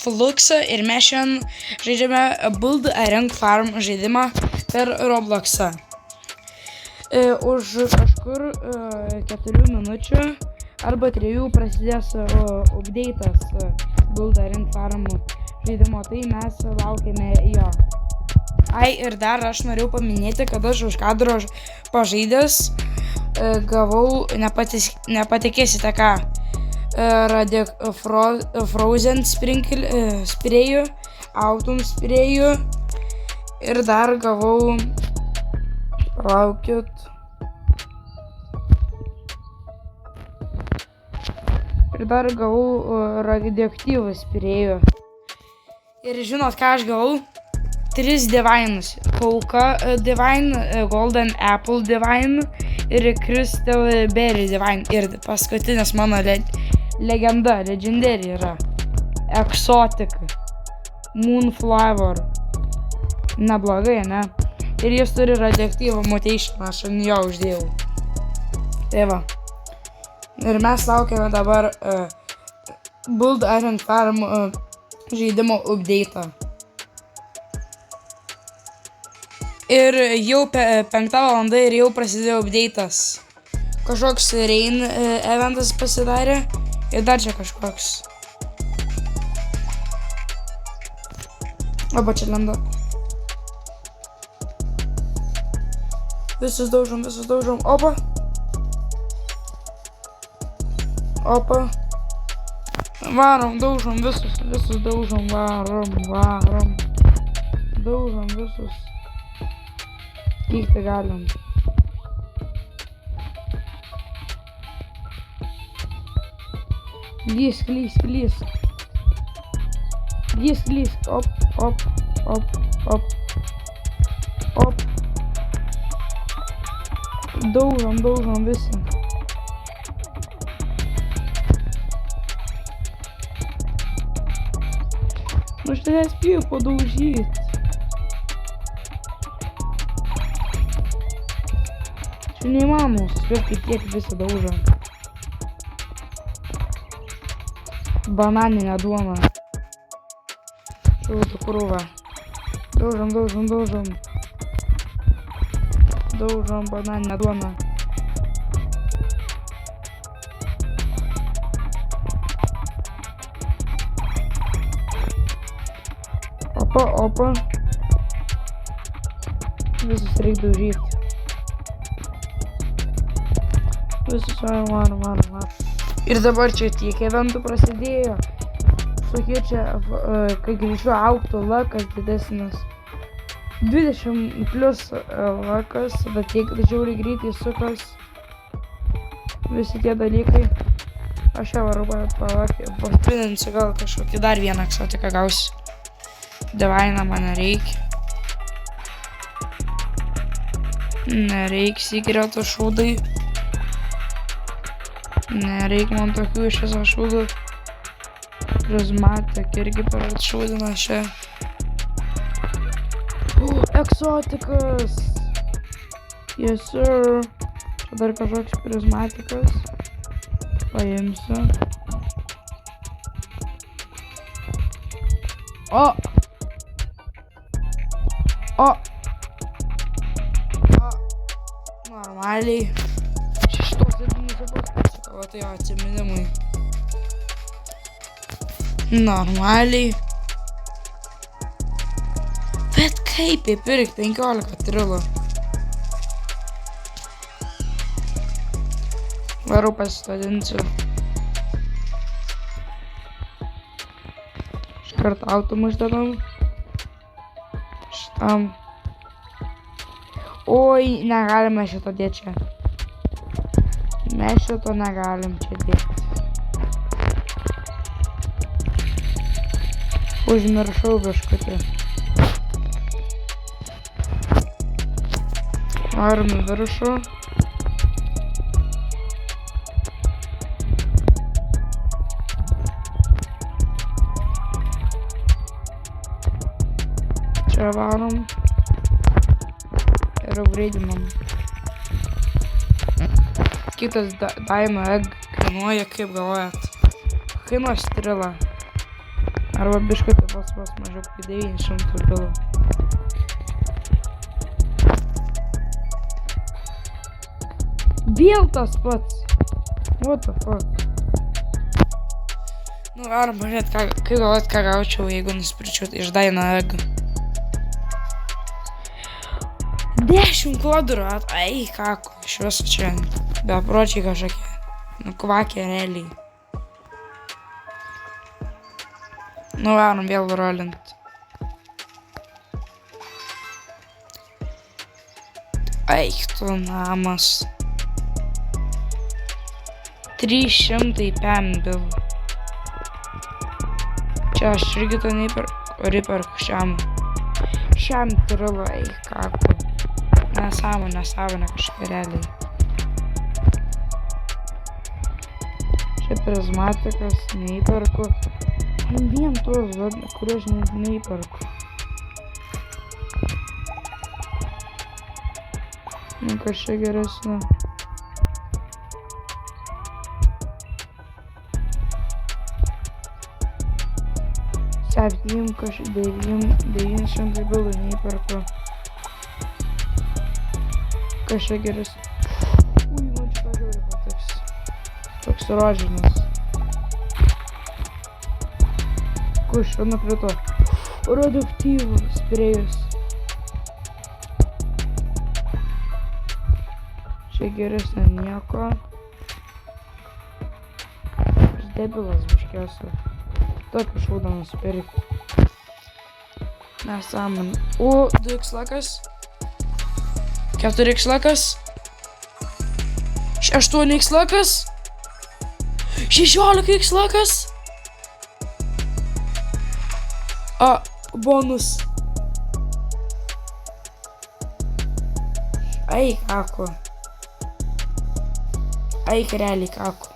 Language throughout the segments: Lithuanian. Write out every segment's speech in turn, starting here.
Fluxą ir mes šiandien žaidžiame Build a Ring Farm žaidimą per Robloxą. Už kažkur 4 minučių arba 3 prasidės update'as Build a Ring Farm žaidimo, tai mes laukiame jo. Ir dar aš norėjau paminėti, kad aš už kadro pažaidęs gavau, nepatikėsite ką, Frozen sprėjų, Autumn sprėjų ir dar gavau, palaukit, radioaktyvų sprėjų. Ir žinot ką aš gavau? 3 divainus. Kauka divine, Golden Apple divine ir Crystal Berry divine. Ir paskutinis mano legenda, legendary yra Exotic Moonflower. Neblogai, ne? Ir jis turi radioaktyvų mutation, aš ant jo uždėjau. Tai va. Ir mes laukiame dabar Build a Ring Farm žaidimo update'ą. Ir jau 5 valanda ir jau prasidėjo update'as. Kažkoks rain eventas pasidarė ir dar čia kažkoks. Opa, čia lenda. Visus daužom. Opa. Opa. Varom, daužom visus daužom, varom. Daužom visus. Kiek tai galim. Lysk. Op. Daužom visą. Nu aš tai nespėjau padaužyt. Čia neįmanoma suspėti tiek visą daužą. Bananinę duoną. Šūtų krūvą. Daužom. Daužom bananinę duoną. Opa. Visus reikia daužyti. Visus varom. Ir dabar čia tiek eventų prasidėjo. Tokie čia, kai greičiau augtų lakas didesnis. 20 plus lakas, bet tiek žiauriai greitai sukas. Visi tie dalykai. Aš jau varu pasprinsiu, gal kažkokį dar vieną eksotiką gausiu. Divainą man nereikia. Nereikia sikreto šūdai. Nereik man tokių iš viso šūdų. Prismatik irgi per atšūdina šią. Eksotikas! Yes sir! Čia dar kažkoks prismatikas. Paimsiu. Normaliai. Šitos įdomus pasakau, tai jo atsiminimai. Normaliai. Bet kaip įpirkti 15 trilų? Varau pasitadinsiu. Iškart autumą išdedam. Šitam. Oi, negalime šito dėti čia. Mes šito negalim čia dėti. Užmiršau biškutį. Varom į viršų. Čia varom. Ir upgraidinam. Kitas Diamond Egg kainuoja, kaip galvojat? Kainuoja strilą. Arba biškutį vos mažiau kaip 900 bilų. Vėl tas pats. What the fuck? Nu, varom pažiūrėt, kaip galvot, ką gaučiau, jeigu nusipirčiau iš Dainag. 10 kvadrat. Ai, kako, iš viso čia. Bepročiai kažkokie. Nu, kvakė realiai. Nu, varom vėl rolint. Eik tu namas. 300 bilų. Čia aš irgi to neįperku šiam trilą, eik kako. Nesąmonė kažkai realiai. Čia prizmatikas neįperku. Vien tuos, kuriuos aš neįperku. Nu, kažkai geresnė. Septym, 900 bilų neįperku. Kažkai geresnė. Ui, man šitą žiūrį patiks. Toks rožinis. Kuš, viena krito. Radioaktyvų sprėjus. Čia geresnė nieko. Aš debilas biškiausia. Tokį šaudą nusipirkti. Nesąmonė. O, 2x lakas. 4x lakas. 8x lakas. 16x lakas. A, bonus. Ai, kako. Ai, realiai kako.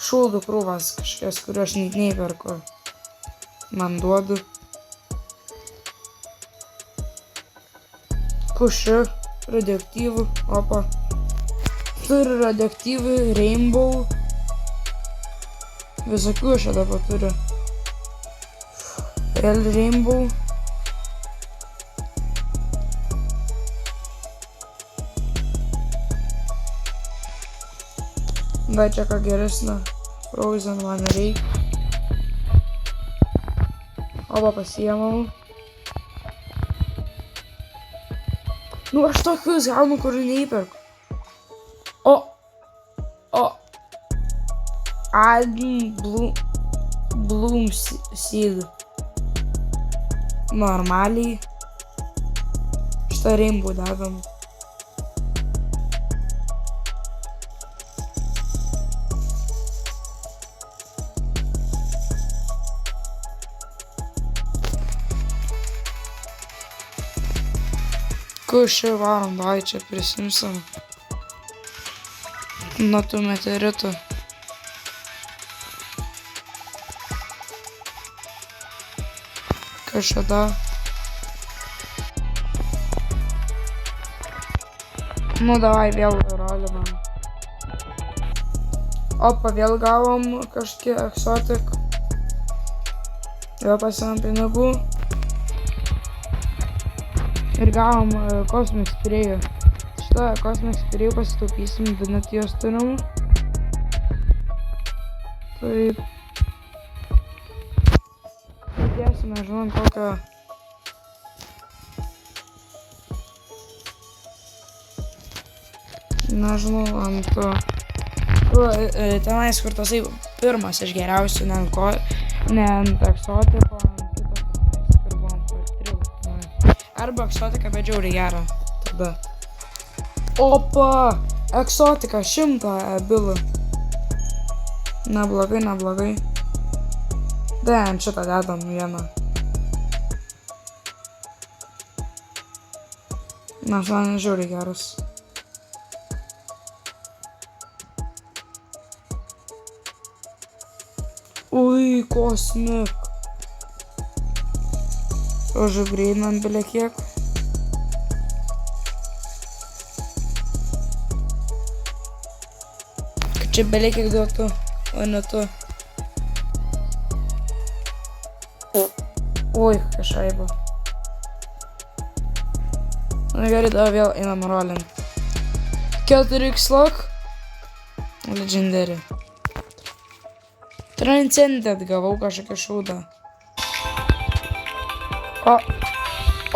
Šūdų krūvas kažkas, kuriuo aš neįperku. Man duodu. Kušiu, radioaktyvų, opa. Turiu radioaktyvų, rainbow. Visokių aš dabar turiu. Real rainbow. Gal čia ką geresnio. Frozen man reikia. Oba pasiėmau. Nu, aš tokius gaunu, kur neįperku. Bloom seed. Normaliai. Šitą rainbow dedam. Kuši varom, davai čia prisimsim. Nuo tų meteoritų. Kažkada. Nu, davai vėl rolinam. Opa, vėl gavom kažkiek eksotik. Vėl pasiėmėm pinigų. Ir gavom Cosmic Spray'ų. Šitą Cosmic Spray'ų pasitaupysim, bet net jos turim. Taip. Įdėsime, žinom, kokią... Nežinau, ant to... Tenais, kur tasai pirmas iš geriausių, ne ant eksotiko, ant kito tenais, kur buvom trilų. Arba eksotika, bet žiauriai gera. Tada. Opa! Eksotika, 100 bilų. Neblogai. Ant šitą dedam vieną. Nes man žiauriai geras. Ui, Cosmic. Užgrinam bile kiek. Čia belie kiek duotų, o ne tu. Oi, kažkaiba. Na gerai, tada vėl einam rolint. 4x lock. Legendary. Transcended gavau kažkokią šūdą.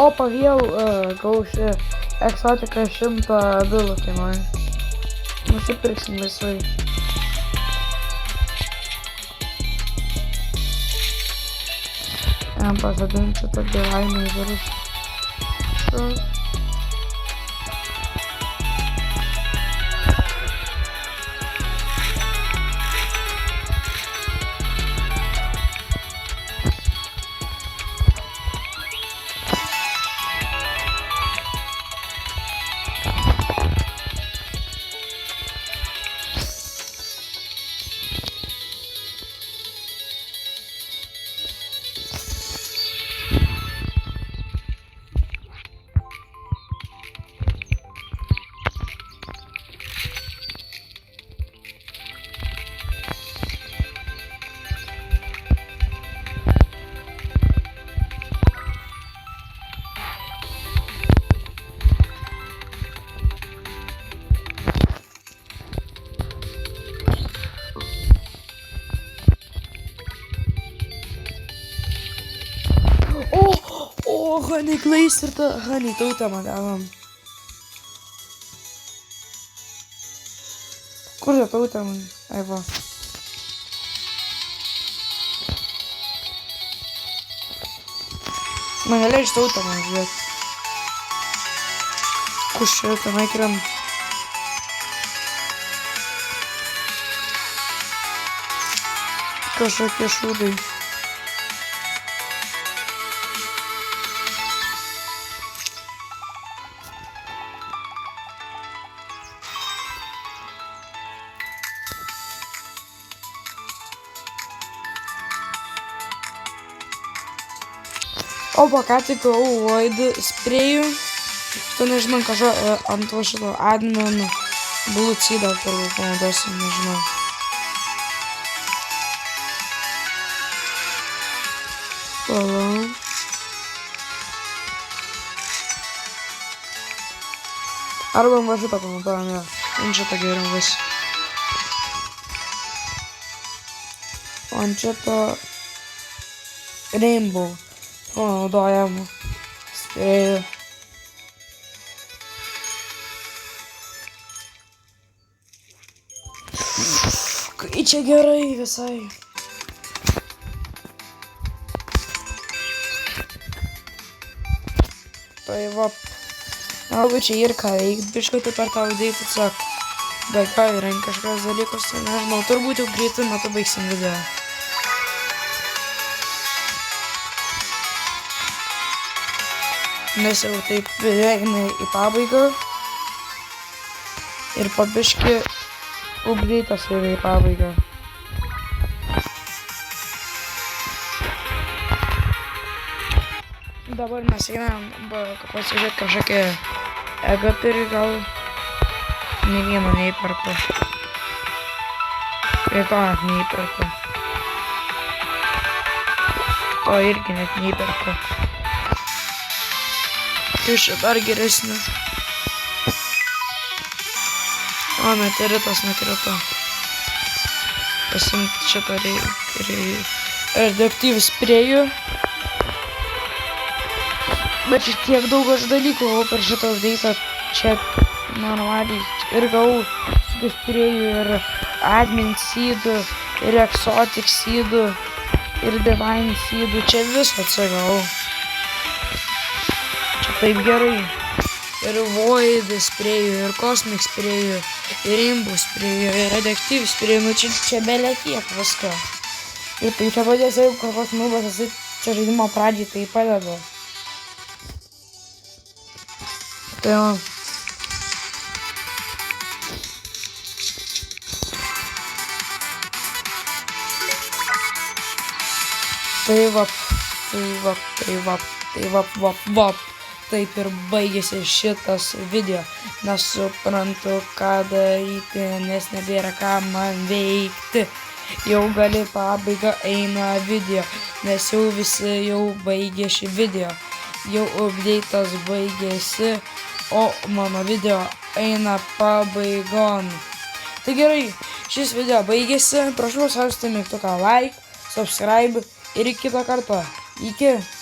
Opa, vėl gavau šį eksotiką 100 bilų kainuoja. Nusipirksim laisvai. Jam pasadinsiu tokį laimę į virus. Honey Glaze ir ta Honey tautę man gavom. Kur ta tautė man? Ai va. Man neleidž tautę man žiūrėt. Kus čia tenai krem? Kažkokie šūdai. Opa, ką tik gavau Void sprėjų. Tu nežinau, kažko ant to šito admin Blue Seedą turbūt panaudosiu, nežinau. Toliau. Arba va šitą panaudojam, jo. Ant šitą geriau vis. Ant šito Rainbow panaudojam spėjų. Kai čia gerai visai. Tai va. Galbūt čia ir ką veikt, biškutį per tą vidėjį tiesiog. Bet ką yra kažkas dalykus, tai nežinau, turbūt jau greitų metų baigsim video. Nes jau taip eina į pabaigą. Ir pabiški greitas yra į pabaigą. Dabar mes einam pasižiūrėti kažkokią ego turi, gal nė vieno neįperku. Ir to net neįperku. To irgi net neįperku. Iš dar geresnė. O, meteoritas nukrito. Pasimti šitą radioaktyvų sprėjų. Bet čia tiek daug aš dalykų gavau per šitą updatą. Čia normaliai ir gavau su sprėjų ir admin seedų, ir exotic seedų, ir divine seedų. Čia visko atsigavau. Taip gerai. Ir Void sprėjų, ir Cosmic sprėjų, ir Rainbow sprėjų, ir radioaktyvių sprėjų. Nu čia belia kiek visko. Ir tai čia padės, jeigu kažkoks nubas esi čia žaidimo pradžiai, tai padeda. Tai va. Tai va. taip ir baigėsi šitas video. Nesuprantu, ką daryti, nes nebėra ką man veikti. Jau gali pabaiga eina video, nes jau visi jau baigė šį video. Jau update'as baigėsi, o mano video eina pabaigon. Tai gerai, šis video baigėsi. Prašau spausti mygtuką like, subscribe ir iki kito karto. Iki.